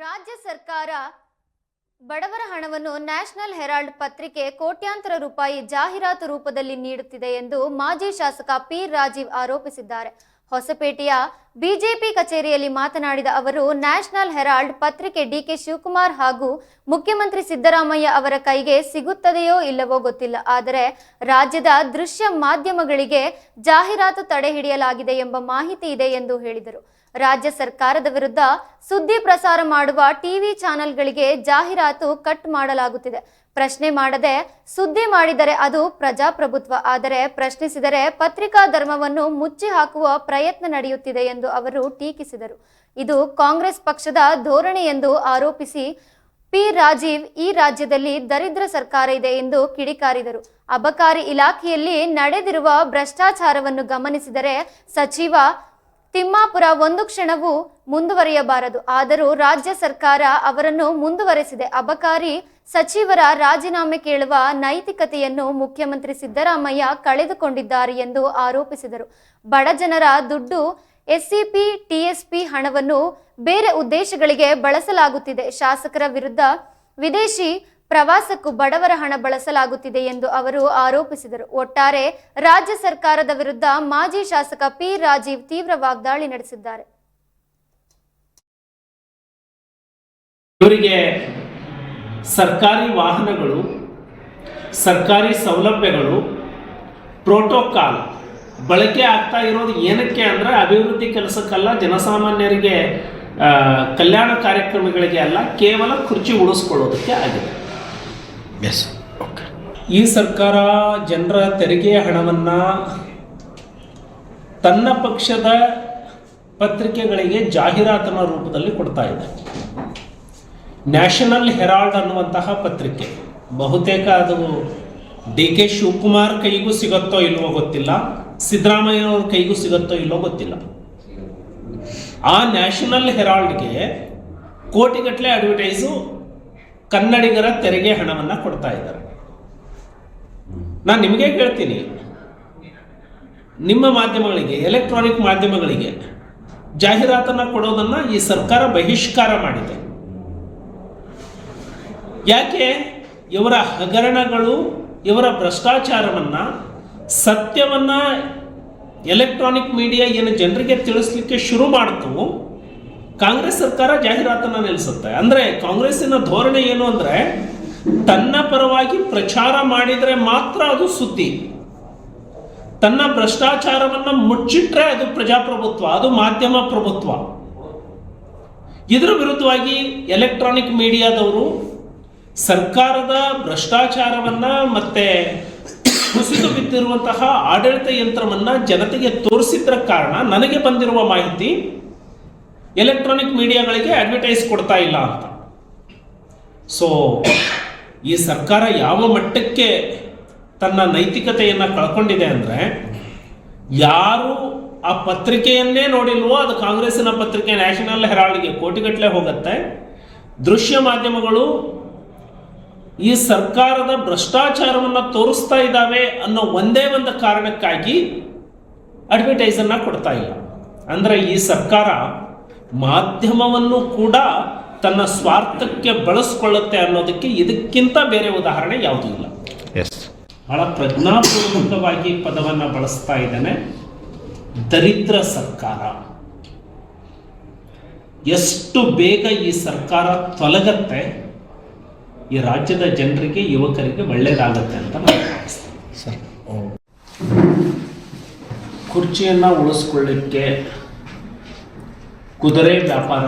ರಾಜ್ಯ ಸರ್ಕಾರ ಬಡವರ ಹಣವನ್ನು ನ್ಯಾಷನಲ್ ಹೆರಾಲ್ಡ್ ಪತ್ರಿಕೆ ಕೋಟ್ಯಾಂತರ ರೂಪಾಯಿ ಜಾಹೀರಾತು ರೂಪದಲ್ಲಿ ನೀಡುತ್ತಿದೆ ಎಂದು ಮಾಜಿ ಶಾಸಕ ಪಿ ರಾಜೀವ್ ಆರೋಪಿಸಿದ್ದಾರೆ. ಹೊಸಪೇಟೆಯ ಬಿಜೆಪಿ ಕಚೇರಿಯಲ್ಲಿ ಮಾತನಾಡಿದ ಅವರು, ನ್ಯಾಷನಲ್ ಹೆರಾಲ್ಡ್ ಪತ್ರಿಕೆ ಡಿಕೆ ಶಿವಕುಮಾರ್ ಹಾಗೂ ಮುಖ್ಯಮಂತ್ರಿ ಸಿದ್ದರಾಮಯ್ಯ ಅವರ ಕೈಗೆ ಸಿಗುತ್ತದೆಯೋ ಇಲ್ಲವೋ ಗೊತ್ತಿಲ್ಲ. ಆದರೆ ರಾಜ್ಯದ ದೃಶ್ಯ ಮಾಧ್ಯಮಗಳಿಗೆ ಜಾಹೀರಾತು ತಡೆ ಹಿಡಿಯಲಾಗಿದೆ ಎಂಬ ಮಾಹಿತಿ ಇದೆ ಎಂದು ಹೇಳಿದರು. ರಾಜ್ಯ ಸರ್ಕಾರದ ವಿರುದ್ಧ ಸುದ್ದಿ ಪ್ರಸಾರ ಮಾಡುವ ಟಿವಿ ಚಾನೆಲ್ಗಳಿಗೆ ಜಾಹೀರಾತು ಕಟ್ ಮಾಡಲಾಗುತ್ತಿದೆ. ಪ್ರಶ್ನೆ ಮಾಡದೆ ಸುದ್ದಿ ಮಾಡಿದರೆ ಅದು ಪ್ರಜಾಪ್ರಭುತ್ವ, ಆದರೆ ಪ್ರಶ್ನಿಸಿದರೆ ಪತ್ರಿಕಾ ಧರ್ಮವನ್ನು ಮುಚ್ಚಿ ಹಾಕುವ ಪ್ರಯತ್ನ ನಡೆಯುತ್ತಿದೆ ಎಂದು ಅವರು ಟೀಕಿಸಿದರು. ಇದು ಕಾಂಗ್ರೆಸ್ ಪಕ್ಷದ ಧೋರಣೆ ಎಂದು ಆರೋಪಿಸಿ ಪಿ ರಾಜೀವ್ ಈ ರಾಜ್ಯದಲ್ಲಿ ದರಿದ್ರ ಸರ್ಕಾರ ಇದೆ ಎಂದು ಕಿಡಿಕಾರಿದರು. ಅಬಕಾರಿ ಇಲಾಖೆಯಲ್ಲಿ ನಡೆದಿರುವ ಭ್ರಷ್ಟಾಚಾರವನ್ನು ಗಮನಿಸಿದರೆ ಸಚಿವ ತಿಮ್ಮಾಪುರ ಒಂದು ಕ್ಷಣವೂ ಮುಂದುವರಿಯಬಾರದು. ಆದರೂ ರಾಜ್ಯ ಸರ್ಕಾರ ಅವರನ್ನು ಮುಂದುವರೆಸಿದೆ. ಅಬಕಾರಿ ಸಚಿವರ ರಾಜೀನಾಮೆ ಕೇಳುವ ನೈತಿಕತೆಯನ್ನು ಮುಖ್ಯಮಂತ್ರಿ ಸಿದ್ದರಾಮಯ್ಯ ಕಳೆದುಕೊಂಡಿದ್ದಾರೆ ಎಂದು ಆರೋಪಿಸಿದರು. ಬಡ ಜನರ ದುಡ್ಡು ಎಸ್ಸಿಪಿ ಟಿಎಸ್ಪಿ ಹಣವನ್ನು ಬೇರೆ ಉದ್ದೇಶಗಳಿಗೆ ಬಳಸಲಾಗುತ್ತಿದೆ. ಶಾಸಕರ ವಿರುದ್ಧ ವಿದೇಶಿ ಪ್ರವಾಸಕ್ಕೂ ಬಡವರ ಹಣ ಬಳಸಲಾಗುತ್ತಿದೆ ಎಂದು ಅವರು ಆರೋಪಿಸಿದರು. ಒಟ್ಟಾರೆ ರಾಜ್ಯ ಸರ್ಕಾರದ ವಿರುದ್ಧ ಮಾಜಿ ಶಾಸಕ ಪಿ ರಾಜೀವ್ ತೀವ್ರ ವಾಗ್ದಾಳಿ ನಡೆಸಿದ್ದಾರೆ. ಇವರಿಗೆ ಸರ್ಕಾರಿ ವಾಹನಗಳು, ಸರ್ಕಾರಿ ಸೌಲಭ್ಯಗಳು, ಪ್ರೋಟೋಕಾಲ್ ಬಳಕೆ ಆಗ್ತಾ ಇರೋದು ಏನಕ್ಕೆ ಅಂದರೆ ಅಭಿವೃದ್ಧಿ ಕೆಲಸಕ್ಕಲ್ಲ, ಜನಸಾಮಾನ್ಯರಿಗೆ ಕಲ್ಯಾಣ ಕಾರ್ಯಕ್ರಮಗಳಿಗೆ ಅಲ್ಲ, ಕೇವಲ ಕುರ್ಚಿ ಉಳಿಸ್ಕೊಳ್ಳೋದಕ್ಕೆ ಆಗಿದೆ. ಈ ಸರ್ಕಾರ ಜನರ ತೆರಿಗೆಯ ಹಣವನ್ನು ತನ್ನ ಪಕ್ಷದ ಪತ್ರಿಕೆಗಳಿಗೆ ಜಾಹೀರಾತಿನ ರೂಪದಲ್ಲಿ ಕೊಡ್ತಾ ಇದೆ. ನ್ಯಾಷನಲ್ ಹೆರಾಲ್ಡ್ ಅನ್ನುವಂತಹ ಪತ್ರಿಕೆ ಬಹುತೇಕ ಅದು ಡಿ ಕೆ ಶಿವಕುಮಾರ್ ಕೈಗೂ ಸಿಗುತ್ತೋ ಇಲ್ವೋ ಗೊತ್ತಿಲ್ಲ, ಸಿದ್ದರಾಮಯ್ಯನವ್ರ ಕೈಗೂ ಸಿಗುತ್ತೋ ಇಲ್ವೋ ಗೊತ್ತಿಲ್ಲ. ಆ ನ್ಯಾಷನಲ್ ಹೆರಾಲ್ಡ್ಗೆ ಕೋಟಿಗಟ್ಟಲೆ ಅಡ್ವರ್ಟೈಸು ಕನ್ನಡಿಗರ ತೆರಿಗೆ ಹಣವನ್ನು ಕೊಡ್ತಾ ಇದ್ದಾರೆ. ನಾನು ನಿಮಗೆ ಕೇಳ್ತೀನಿ, ನಿಮ್ಮ ಮಾಧ್ಯಮಗಳಿಗೆ, ಎಲೆಕ್ಟ್ರಾನಿಕ್ ಮಾಧ್ಯಮಗಳಿಗೆ ಜಾಹೀರಾತನ್ನು ಕೊಡೋದನ್ನು ಈ ಸರ್ಕಾರ ಬಹಿಷ್ಕಾರ ಮಾಡಿದೆ. ಯಾಕೆ? ಇವರ ಹಗರಣಗಳು, ಇವರ ಭ್ರಷ್ಟಾಚಾರವನ್ನು, ಸತ್ಯವನ್ನು ಎಲೆಕ್ಟ್ರಾನಿಕ್ ಮೀಡಿಯಾ ಏನು ಜನರಿಗೆ ತಿಳಿಸ್ಲಿಕ್ಕೆ ಶುರು ಮಾಡ್ತು, ಕಾಂಗ್ರೆಸ್ ಸರ್ಕಾರ ಜಾಹೀರಾತನ್ನು ನಿಲ್ಲಿಸುತ್ತೆ. ಅಂದರೆ ಕಾಂಗ್ರೆಸ್ಸಿನ ಧೋರಣೆ ಏನು ಅಂದರೆ, ತನ್ನ ಪರವಾಗಿ ಪ್ರಚಾರ ಮಾಡಿದರೆ ಮಾತ್ರ ಅದು ಸುದ್ದಿ, ತನ್ನ ಭ್ರಷ್ಟಾಚಾರವನ್ನು ಮುಚ್ಚಿಟ್ರೆ ಅದು ಪ್ರಜಾಪ್ರಭುತ್ವ, ಅದು ಮಾಧ್ಯಮ ಪ್ರಭುತ್ವ. ಇದರ ವಿರುದ್ಧವಾಗಿ ಎಲೆಕ್ಟ್ರಾನಿಕ್ ಮೀಡಿಯಾದವರು ಸರ್ಕಾರದ ಭ್ರಷ್ಟಾಚಾರವನ್ನು ಮತ್ತೆ ಕುಸಿದು ಬಿದ್ದಿರುವಂತಹ ಆಡಳಿತ ಯಂತ್ರವನ್ನು ಜನತೆಗೆ ತೋರಿಸಿದ್ರ ಕಾರಣ ನನಗೆ ಬಂದಿರುವ ಮಾಹಿತಿ ಎಲೆಕ್ಟ್ರಾನಿಕ್ ಮೀಡಿಯಾಗಳಿಗೆ ಅಡ್ವರ್ಟೈಸ್ ಕೊಡ್ತಾ ಇಲ್ಲ ಅಂತ. ಸೊ ಈ ಸರ್ಕಾರ ಯಾವ ಮಟ್ಟಕ್ಕೆ ತನ್ನ ನೈತಿಕತೆಯನ್ನು ಕಳ್ಕೊಂಡಿದೆ ಅಂದರೆ, ಯಾರು ಆ ಪತ್ರಿಕೆಯನ್ನೇ ನೋಡಿಲ್ವೋ, ಅದು ಕಾಂಗ್ರೆಸ್ಸಿನ ಪತ್ರಿಕೆ ನ್ಯಾಷನಲ್ ಹೆರಾಲ್ಡ್ಗೆ ಕೋಟಿಗಟ್ಟಲೆ ಹೋಗುತ್ತೆ. ದೃಶ್ಯ ಮಾಧ್ಯಮಗಳು ಈ ಸರ್ಕಾರದ ಭ್ರಷ್ಟಾಚಾರವನ್ನು ತೋರಿಸ್ತಾ ಇದ್ದಾವೆ ಅನ್ನೋ ಒಂದೇ ಒಂದು ಕಾರಣಕ್ಕಾಗಿ ಅಡ್ವರ್ಟೈಸನ್ನು ಕೊಡ್ತಾ ಇಲ್ಲ. ಅಂದರೆ ಈ ಸರ್ಕಾರ ಮಾಧ್ಯಮವನ್ನು ಕೂಡ ತನ್ನ ಸ್ವಾರ್ಥಕ್ಕೆ ಬಳಸ್ಕೊಳ್ಳುತ್ತೆ ಅನ್ನೋದಕ್ಕೆ ಇದಕ್ಕಿಂತ ಬೇರೆ ಉದಾಹರಣೆ ಯಾವುದೂ ಇಲ್ಲ. ಬಹಳ ಪ್ರಜ್ಞಾಪೂರ್ವಕವಾಗಿ ಪದವನ್ನು ಬಳಸ್ತಾ ಇದ್ದಾನೆ, ದರಿದ್ರ ಸರ್ಕಾರ. ಎಷ್ಟು ಬೇಗ ಈ ಸರ್ಕಾರ ತೊಲಗತ್ತೆ, ಈ ರಾಜ್ಯದ ಜನರಿಗೆ, ಯುವಕರಿಗೆ ಒಳ್ಳೆಯದಾಗತ್ತೆ ಅಂತ ನಾನು ಭಾವಿಸ್ತೇನೆ. ಕುರ್ಚಿಯನ್ನು ಉಳಿಸ್ಕೊಳ್ಳಿಕ್ಕೆ ಕುದುರೆ ವ್ಯಾಪಾರ